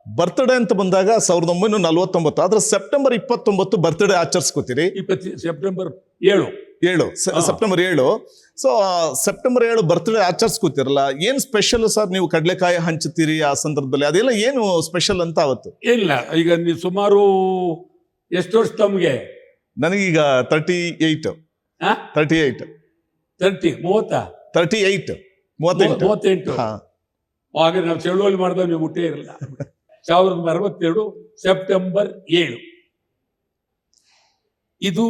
Birthday ಅಂತ ಬಂದಾಗ 1949, ಆದ್ರೆ ಸೆಪ್ಟೆಂಬರ್ 29 ಬರ್ತ್ಡೇ ಆಚರಿಸ್ಕೋತೀರಿ. September 7 September 7. So September 7 birthday ಆಚರಿಸ್ಕೋತಿರಲ್ಲ, ಏನ್ ಸ್ಪೆಷಲ್ ಸರ್? ನೀವು ಕಡ್ಲೆಕಾಯಿ ಹಂಚುತ್ತೀರಿ ಆ ಸಂದರ್ಭದಲ್ಲಿ, ಅದೆಲ್ಲ ಏನು ಸ್ಪೆಷಲ್ ಅಂತ ಅವತ್ತು? ಇಲ್ಲ, ಈಗ ನೀವು ಸುಮಾರು ಎಷ್ಟು ವರ್ಷ ತಮಗೆ? ನನಗೀಗ 38. 38 ಆಗ ನಾವು ಚಳುವಳಿ ಮಾಡಿದಾಗ ನೀವು ಹುಟ್ಟೇ ಇರಲಿಲ್ಲ. 1962 ಸೆಪ್ಟೆಂಬರ್ 7 ಇದು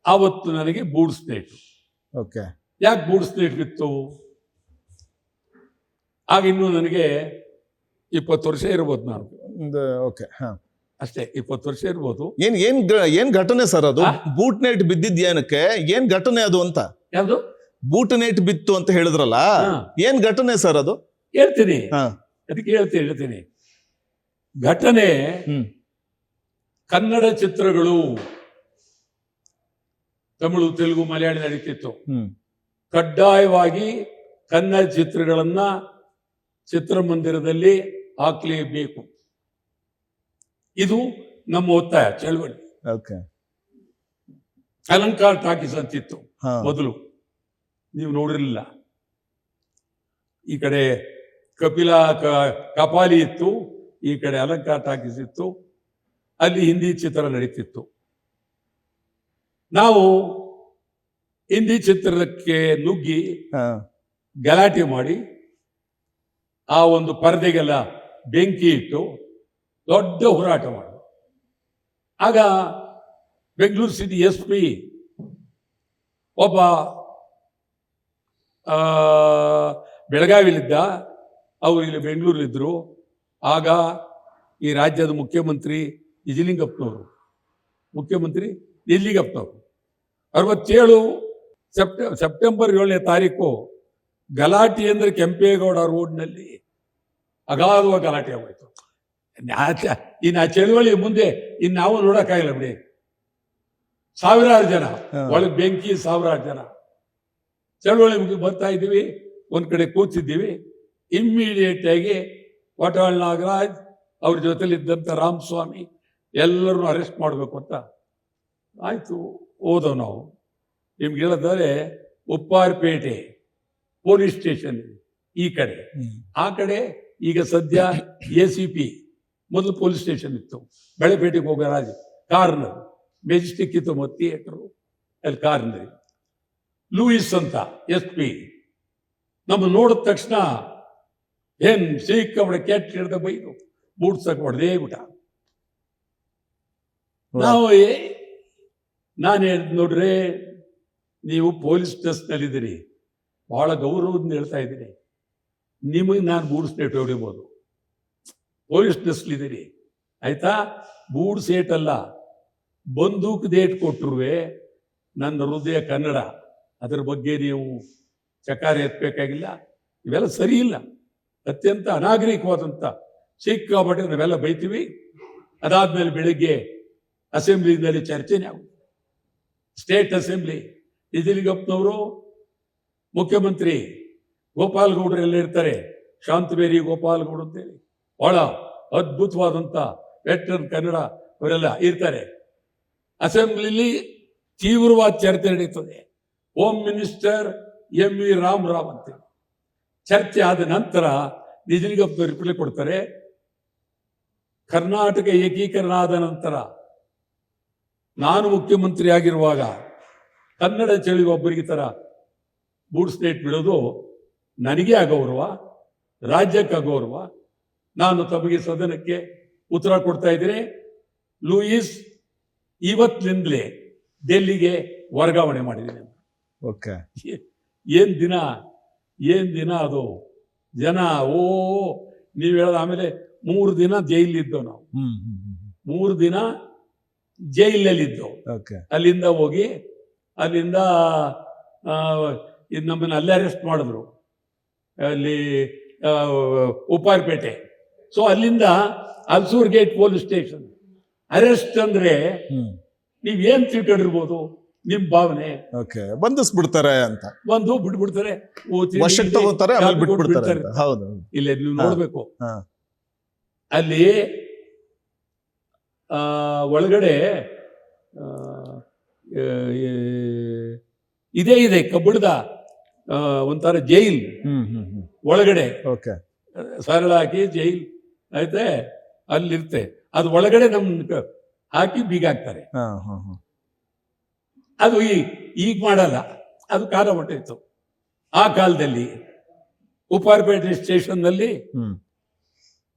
ಆವತ್ತು ನನಗೆ ಬೂಡ್ಸ್ ಡೇಟ್. ಓಕೆ. ಯಾಕೆ ಬೂಡ್ಸ್ ಡೇಟ್ ಬಿತ್ತು? ಆಗ ಇನ್ನೂ ನನಗೆ 20 ವರ್ಷ ಇರ್ಬೋದು. ನಾನು ಓಕೆ, ಅಷ್ಟೇ 20 ವರ್ಷ ಇರ್ಬೋದು. ಏನ್ ಘಟನೆ ಸರ್ ಅದು? ಬೂಟ್ ನೈಟ್ ಬಿದ್ದಿದ್ ಏನಕ್ಕೆ? ಏನ್ ಘಟನೆ ಅದು ಅಂತ? ಯಾವುದು ಬೂಟ್ ನೈಟ್ ಬಿತ್ತು ಅಂತ ಹೇಳಿದ್ರಲ್ಲ, ಏನ್ ಘಟನೆ ಸರ್ ಅದು? ಹೇಳ್ತೀನಿ, ಅದಕ್ಕೆ ಹೇಳ್ತೀನಿ. ಘಟನೆ ಕನ್ನಡ ಚಿತ್ರಗಳು ತಮಿಳು, ತೆಲುಗು, ಮಲಯಾಳಿ ನಡೀತಿತ್ತು. ಕಡ್ಡಾಯವಾಗಿ ಕನ್ನಡ ಚಿತ್ರಗಳನ್ನ ಚಿತ್ರಮಂದಿರದಲ್ಲಿ ಹಾಕಲೇಬೇಕು. ಇದು ನಮ್ಮ ಒತ್ತಾಯ, ಚಳವಳಿ. ಅಲಂಕಾರ ಟಾಕೀಸ್ ಅಂತಿತ್ತು ಮೊದಲು, ನೀವು ನೋಡಿರಲಿಲ್ಲ. ಈ ಕಡೆ ಕಪಾಲಿ ಇತ್ತು, ಈ ಕಡೆ ಅಲಂಕಾರ ಟಾಕೀಸ್ ಇತ್ತು. ಅಲ್ಲಿ ಹಿಂದಿ ಚಿತ್ರ ನಡೀತಿತ್ತು. ನಾವು ಹಿಂದಿ ಚಿತ್ರಕ್ಕೆ ನುಗ್ಗಿ ಗಲಾಟೆ ಮಾಡಿ ಆ ಒಂದು ಪರದೆಗೆಲ್ಲ ಬೆಂಕಿ ಇಟ್ಟು ದೊಡ್ಡ ಹೋರಾಟ ಮಾಡಿ, ಆಗ ಬೆಂಗಳೂರು ಸಿಟಿ SP ಒಬ್ಬ ಬೆಳಗಾವಿಲಿದ್ದ, ಅವರು ಇಲ್ಲಿ ಬೆಂಗಳೂರಲ್ಲಿದ್ದರು. ಆಗ ಈ ರಾಜ್ಯದ ಮುಖ್ಯಮಂತ್ರಿ ನಿಜಲಿಂಗಪ್ಪನವರು 67 ಸೆಪ್ಟೆಂಬರ್ 7 ಗಲಾಟೆ ಅಂದರೆ ಕೆಂಪೇಗೌಡ ರೋಡ್ನಲ್ಲಿ ಅಗಾಧವಾಗಿ ಗಲಾಟೆ ಆಗೋಯ್ತು. ಇನ್ನು ಆ ಚಳುವಳಿ ಮುಂದೆ ನಾವು ನೋಡೋಕ್ಕಾಗಿಲ್ಲ ಬಿಡಿ. ಸಾವಿರಾರು ಜನ ಒಳಗೆ ಬೆಂಕಿ, ಸಾವಿರಾರು ಜನ. ಚಳುವಳಿ ಬರ್ತಾ ಇದ್ದೀವಿ, ಒಂದ್ ಕಡೆ ಕೂತಿದ್ದೀವಿ. ಇಮ್ಮಿಡಿಯೇಟ್ ಆಗಿ ವಾಟಾಳ್ ನಾಗರಾಜ್ ಅವ್ರ ಜೊತೆಲಿದ್ದಂಥ ರಾಮಸ್ವಾಮಿ ಎಲ್ಲರನ್ನು ಅರೆಸ್ಟ್ ಮಾಡಬೇಕು ಅಂತ ಆಯ್ತು. ಹೋದವು ನಾವು. ನಿಮ್ಗೆ ಹೇಳಿದರೆ ಉಪ್ಪಾರಪೇಟೆ ಪೊಲೀಸ್ ಸ್ಟೇಷನ್ ಈ ಕಡೆ, ಆ ಕಡೆ ಈಗ ಸದ್ಯ ACP, ಮೊದಲು ಪೊಲೀಸ್ ಸ್ಟೇಷನ್ ಇತ್ತು. ಬೆಳೆಪೇಟೆಗೆ ಹೋಗೋ ರಾಜ ಕಾರ್ನರ್, ಮೆಜೆಸ್ಟಿಕ್ ಇತ್ತು, ಥಿಯೇಟರು, ಅಲ್ಲಿ ಕಾರ್ನರ್. ಲೂಯಿಸ್ ಅಂತ SP ನಮ್ಮ ನೋಡಿದ ತಕ್ಷಣ ಏನ್ ಸಿಕ್ಕಬಡ ಕೆಟ್ಟ ಹಿಡ್ದ ಬೈದು ಬೂಟ್ಸಕ್ ಹೊಡೆದೇ ಬಿಟ್ಟ. ನಾನು ಹೇಳಿದ್ ನೋಡ್ರಿ, ನೀವು ಪೊಲೀಸ್ ಡ್ರೆಸ್ನಲ್ಲಿದ್ದೀರಿ, ಬಹಳ ಗೌರವದಿಂದ ಹೇಳ್ತಾ ಇದ್ದೀನಿ. ನಿಮಗೆ ನಾನು ಬೂಟ್ಸ್ ಡೇಟ್ ಹೊಡಿಬೋದು, ಪೊಲೀಸ್ ಡ್ರೆಸ್ಲಿದ್ದೀರಿ ಆಯ್ತಾ. ಬೂಟ್ಸ್ ಏಟ್ ಅಲ್ಲ, ಬಂದೂಕ್ ಡೇಟ್ ಕೊಟ್ಟರುವೆ ನನ್ನ ಹೃದಯ ಕನ್ನಡ. ಅದರ ಬಗ್ಗೆ ನೀವು ಚಕಾರ ಎತ್ತಬೇಕಾಗಿಲ್ಲ. ಇವೆಲ್ಲ ಸರಿ ಇಲ್ಲ, ಅತ್ಯಂತ ಅನಾಗರಿಕವಾದಂಥ ಸಿಕ್ಕಾಪಟ್ಟೆ ನಾವೆಲ್ಲ ಬೈತೀವಿ. ಅದಾದ್ಮೇಲೆ ಬೆಳಿಗ್ಗೆ ಅಸೆಂಬ್ಲಿನಲ್ಲಿ ಚರ್ಚೆನೇ ಆಗುತ್ತೆ. ಸ್ಟೇಟ್ ಅಸೆಂಬ್ಲಿ, ನಿಜಲಿಂಗಪ್ಪನವರು, ಮುಖ್ಯಮಂತ್ರಿ ಗೋಪಾಲ್ ಗೌಡರು ಎಲ್ಲ ಇರ್ತಾರೆ. ಶಾಂತವೇರಿ ಗೋಪಾಲ್ ಗೌಡ ಅಂತೇಳಿ ಬಹಳ ಅದ್ಭುತವಾದಂಥ ವೆಟರನ್ ಕನ್ನಡ ಅವರೆಲ್ಲ ಇರ್ತಾರೆ. ಅಸೆಂಬ್ಲಿಲಿ ತೀವ್ರವಾದ ಚರ್ಚೆ ನಡೀತದೆ. ಹೋಮ್ ಮಿನಿಸ್ಟರ್ MV ರಾಮರಾವ್ ಅಂತೇಳಿ ಚರ್ಚೆ ಆದ ನಂತರ ನಿಜಲಿಂಗಪ್ಪನವರು ರಿಪ್ಲೈ ಕೊಡ್ತಾರೆ. ಕರ್ನಾಟಕ ಏಕೀಕರಣ ಆದ ನಂತರ ನಾನು ಮುಖ್ಯಮಂತ್ರಿ ಆಗಿರುವಾಗ ಕನ್ನಡ ಚಳಿ ಒಬ್ಬರಿಗೆ ತರ ಬೂಟ್ ಸ್ಟೇಟ್ ಬಿಡೋದು ನನಗೆ ಅಗೌರವ, ರಾಜ್ಯಕ್ಕೆ ಅಗೌರವ. ನಾನು ತಮಗೆ ಸದನಕ್ಕೆ ಉತ್ತರ ಕೊಡ್ತಾ ಇದ್ದೀನಿ. ಲೂಯಿಸ್ ಇವತ್ತಿನಿಂದಲೇ ಡೆಲ್ಲಿಗೆ ವರ್ಗಾವಣೆ ಮಾಡಿದ್ದೀನಿ. ಓಕೆ. ಏನ್ ದಿನ ಅದು ಜನ. ನೀವು ಹೇಳೋದು. ಆಮೇಲೆ 3 ದಿನ ಜೈಲಿದ್ದವು ನಾವು. 3 ದಿನ ಜೈಲಲ್ಲಿದ್ದವು. ಅಲ್ಲಿಂದ ಹೋಗಿ ಅಲ್ಲಿಂದ ನಮ್ಮನ್ನು ಅಲ್ಲೇ ಅರೆಸ್ಟ್ ಮಾಡಿದ್ರು, ಅಲ್ಲಿ ಉಪ್ಪಾರಪೇಟೆ. ಸೊ ಅಲ್ಲಿಂದ Ulsoor gate police station. Arrest ಅಂದ್ರೆ ನೀವೇನ್ ತಿಳ್ಕೊಂಡಿರ್ಬೋದು, ನಿಮ್ ಭಾವನೆ. ಓಕೆ, ಬಂಧಿಸ್ಬಿಡ್ತಾರೆ ಅಂತ. ಒಂದು ಬಿಟ್ಬಿಡ್ತಾರೆ, ವರ್ಷಕ್ಕೆ ತಗೋತಾರೆ, ಆಮೇಲೆ ಬಿಟ್ಬಿಡ್ತಾರೆ ಅಂತ. ಹೌದು. ಇಲ್ಲ ನೀವು ನೋಡ್ಬೇಕು, ಹಾ. ಅಲ್ಲಿ ಒಳಗಡೆ ಇದೇ ಇದೆ ಕಬ್ಬಣದ ಒಂಥರ ಜೈಲ್ ಒಳಗಡೆ ಓಕೆ. ಸರಳ ಹಾಕಿ ಜೈಲ್ ಐತೆ, ಅಲ್ಲಿರುತ್ತೆ. ಅದು ಒಳಗಡೆ ನಮ್ ಹಾಕಿ ಬೀಗ ಹಾಕ್ತಾರೆ. ಅದು ಈಗ ಮಾಡಲ್ಲ, ಅದು ಕಾಲ ಹೊಟ್ಟಿತ್ತು. ಆ ಕಾಲದಲ್ಲಿ ಉಪ್ಪಾರಪೇಟೆ ಸ್ಟೇಷನ್ ನಲ್ಲಿ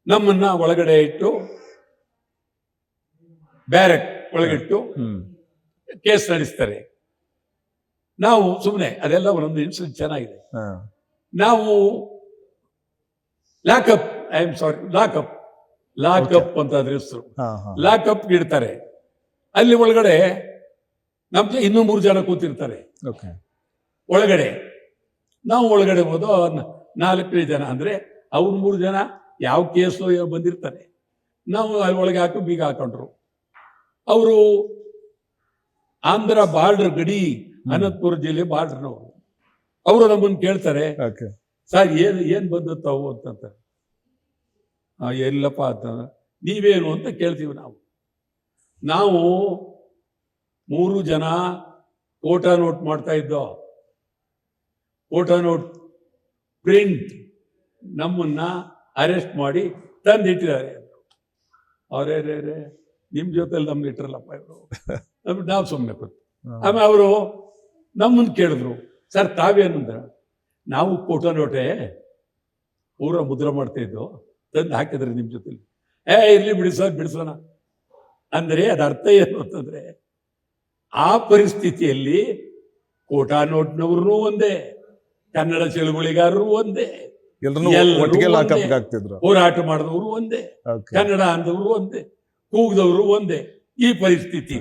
ನಮ್ಮನ್ನ ಒಳಗಡೆ ಇಟ್ಟು, ಬ್ಯಾರಕ್ ಒಳಗಿಟ್ಟು ಕೇಸ್ ನಡೆಸ್ತಾರೆ. ನಾವು ಸುಮ್ಮನೆ ಅದೆಲ್ಲ ಒಂದೊಂದು ಇನ್ಸಿಡೆಂಟ್ ಚೆನ್ನಾಗಿದೆ. ನಾವು lockup, I am sorry, lockup ಅಂತ ಅದ್ರ ಹೆಸರು. ಲಾಕಪ್ ಇಡ್ತಾರೆ. ಅಲ್ಲಿ ಒಳಗಡೆ ನಮ್ಗೆ ಇನ್ನೂ 3 ಜನ ಕೂತಿರ್ತಾರೆ ಒಳಗಡೆ. ನಾವು ಒಳಗಡೆ ಹೋದು 4 ಜನ, ಅಂದ್ರೆ ಅವ್ರು 3 ಜನ ಯಾವ ಕೇಸು ಬಂದಿರ್ತಾರೆ. ನಾವು ಅಲ್ಲಿ ಒಳಗೆ ಹಾಕಿ ಬೀಗ ಹಾಕೊಂಡ್ರು. ಅವರು ಆಂಧ್ರ ಬಾರ್ಡರ್ ಗಡಿ, ಅನಂತಪುರ ಜಿಲ್ಲೆ ಬಾರ್ಡರ್ನವರು. ಅವರು ನಮ್ಮನ್ನು ಕೇಳ್ತಾರೆ, ಸರ್ ಏನ್ ಬಂದತ್ತವು ಅಂತಂತಾರೆ. ಎಲ್ಲಪ್ಪ ಅಂತ, ನೀವೇನು ಅಂತ ಕೇಳ್ತೀವಿ ನಾವು. 3 ಜನ ಕೋಟಾ ನೋಟ್ ಮಾಡ್ತಾ ಇದ್ದೋ. ಕೋಟಾ ನೋಟ್ ಪ್ರಿಂಟ್ ನಮ್ಮನ್ನ ಅರೆಸ್ಟ್ ಮಾಡಿ ತಂದಿಟ್ಟಿದ್ದಾರೆ. ಅವರೇ ನಿಮ್ ಜೊತೆಲಿ ನಮ್ಗೆ ಇಟ್ಟಿರಲ್ಲಪ್ಪ ಇವರು. ನಾವು ಸುಮ್ಮನೆ ಕೂತು. ಆಮೇಲೆ ಅವರು ನಮ್ಮನ್ನು ಕೇಳಿದ್ರು, ಸರ್ ತಾವೇನಂದ್ರ, ನಾವು ಕೋಟಾ ನೋಟೆ ಪೂರ ಮುದ್ರ ಮಾಡ್ತಾ ಇದ್ದೋ, ತಂದು ಹಾಕಿದ್ರೆ ನಿಮ್ ಜೊತೆಲಿ. ಇರ್ಲಿ ಬಿಡಿಸೋಣ ಅಂದ್ರೆ ಅದ ಅರ್ಥ ಏನು ಅಂತಂದ್ರೆ, ಆ ಪರಿಸ್ಥಿತಿಯಲ್ಲಿ ಕೋಟಾ ನೋಟ್ನವ್ರು ಒಂದೇ, ಕನ್ನಡ ಚಳುವಳಿಗಾರರು ಒಂದೇ, ಹೋರಾಟ ಮಾಡಿದವರು ಒಂದೇ, ಕನ್ನಡ ಅಂದವರು ಒಂದೇ, ಕೂಗಿದವರು ಒಂದೇ. ಈ ಪರಿಸ್ಥಿತಿ